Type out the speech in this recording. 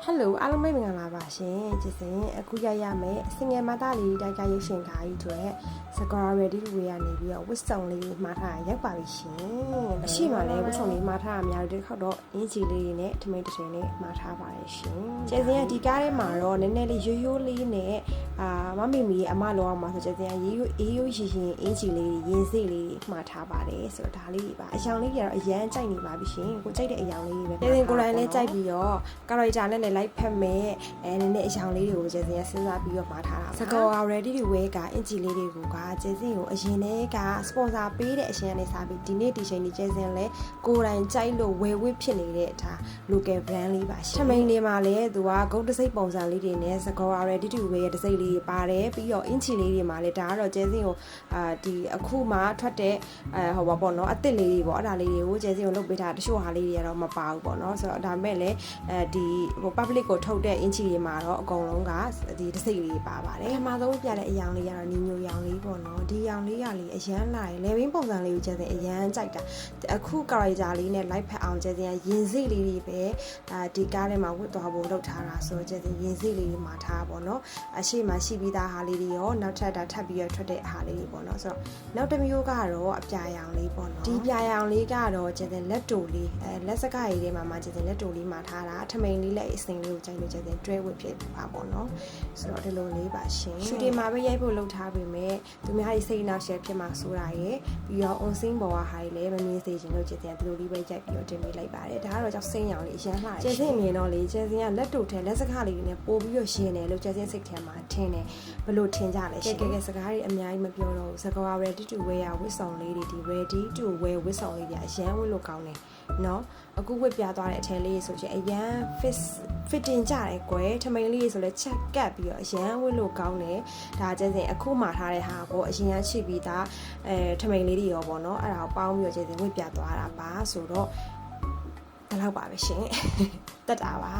Hello အားလုံးပဲမင်္ဂလာပါရှင်ကြည်စင်အခုရရမယ်စင်ငယ်မသားလေးတိုက်ကရုပ်ရှင်ကားကြီးတွေစကော ready တွေကနေပြီးတော့ဝစ်စုံလေးမှားထားရောက်ပါပြီရှင်အရှိမှလည်းဝစ်စုံလေးမှားထားအများကြီးတစ်ခေါက်တော့အင်းကြီးလေးတွေနဲ့ထမိတ်တစ်ထည်နဲ့မှားထားပါတယ်ရှင်ကြည်စင်ကဒီကားထဲမှာတော့နည်းနည်းလေးရိုးလေးနဲ့မမီမီအမလောအောင်မှာဆိုကြည်စင်ကရေးရိုးရှင်အင်းကြီးလေးရင်စိလေးမှားထားပါတယ်ဆိုတော့ဒါလေးတွေပါအယောင်လေးတွေကတော့အရန်ကြိုက်နေပါပြီရှင်ကိုကြိုက်တဲ့အယောင်လေးတွေပဲကြည်စင်ကိုယ်တိုင်လည်းကြိုက်ပြီးတော့ကာရိုက်တာနဲ့လိုက်ဖက်မဲ့နည်းနည်းအယောင်လေးတွေကိုကျဲစင်ရစဉ်းစားပြီးတော့မှာထားတာစကော ready to wear ကအင်ဂျီလေးတွေကိုကကျဲစင်ကိုအရင်တည်းကစပွန်ဆာပေးတဲ့အရှင်ကနေစားပြီးဒီနေ့ဒီချိန်ဒီကျဲစင်လဲကိုယ်တိုင်ကြိုက်လို့ဝယ်ဝစ်ဖြစ်နေတဲ့ဒါ local brand လေးပါရှင်ထမိန်လေးမှာလည်းသူကဂုတ်တစိတ်ပုံစံလေးတွေနဲ့စကော ready to wear ရဲ့တစိတ်လေးတွေပါတယ်ပြီးတော့အင်ဂျီလေးတွေမှာလည်းဒါကတော့ကျဲစင်ကိုဒီအခုမှထွက်တဲ့ဟိုပါပေါ့နော်အစ်စ်လေးတွေပေါ့အဲ့ဒါလေးတွေကိုကျဲစင်ကိုလုပ်ပေးထားတချို့ဟာလေးတွေကတော့မပါဘူးပေါ့နော်ဆိုတော့ဒါပေမဲ့လည်းဒီဟို public ကိုထုတ်တဲ့အင်ဂျီတွေမှာတော့အကုန်လုံးကဒီတစိတ်လေးပါပါတယ်အမှားဆုံးပြတဲ့အယောင်လေးကတော့နီညိုရောင်လေးပေါ့နော်ဒီရောင်လေးကလေအရန်လာတယ်လေဘင်းပုံစံလေးကိုကျဲတဲ့အရန်ကြိုက်တာအခု character လေးနဲ့ live ဖက်အောင်ကျဲတဲ့ရင်စိလေးတွေပဲဒီကားထဲမှာဝတ်သွားဖို့လုပ်ထားတာဆိုတော့ကျဲတဲ့ရင်စိလေးတွေမှာထားပေါ့နော်အရှိမရှိပြီးသားဟာလေးတွေရောနောက်ထပ်ထပ်ပြီးရထွက်တဲ့ဟာလေးတွေပေါ့နော်ဆိုတော့နောက်တစ်မျိုးကတော့အပြာရောင်လေးပေါ့နော်ဒီပြာရောင်လေးကတော့ကျဲတဲ့လက်တူလေးလက်စကားရည်ထဲမှာကျဲတဲ့လက်တူလေးမှာထားတာထမိန်လေးလက်အစင်လေးကိုကြိုက်လို့ကျဲတဲ့တွဲဝတ်ဖြစ်ပါပေါ့နော်ဆိုတော့ဒီလိုလေးပါရှင်ရှူတင်မှာပဲရိုက်ဖို့လုပ်ထားပေမဲ့သူများကြီးစိတ်နောက်ရှယ်ဖြစ်မှာဆိုတာရယ်ပြီးတော့ on scene ပေါ်ကဟာကြီးလည်းမမြင်စေချင်လို့ကျတဲ့ဒီလိုလေးပဲရိုက်ပြီးတော့တင်ပေးလိုက်ပါတယ်ဒါကတော့ကြောက်စင်းရောင်လေးအရန်လှတယ်ကျဲစင်းအမြင်တော့လေကျဲစင်းကလက်တူထဲလက်စကားလေးတွေနဲ့ပို့ပြီးတော့ရှင်တယ်လို့ကျဲစင်းစိတ်ထဲမှာထင်တယ်ဘလို့ထင်ကြလဲရှင်ကဲစကားတွေအများကြီးမပြောတော့ဘူးစကား ready to wear ဝတ်ဆောင်လေးတွေဒီ ready to wear ဝတ်ဆောင်လေးတွေအရန်ဝတ်လို့ကောင်းတယ်နော်အခုဝတ်ပြသွားတဲ့အထည်လေးဆိုချင်အရန် fitting ကြတယ်ကွယ်ထမိန်လေးဆိုလဲချက်ကပ်ပြီးတော့အရန်ဝတ်လို့ကောင်းတယ်ဒါကျစင်အခုမှထားတဲ့ဟာကိုအရင်ကချိပြီးသားထမိန်လေးတွေရောပေါ့နော်အဲ့ဒါကိုပေါင်းပြီးတော့ကျစင်ဝတ်ပြသွားတာပါဆိုတော့ဘယ်လောက်ပါပဲရှင်တက်တာပါ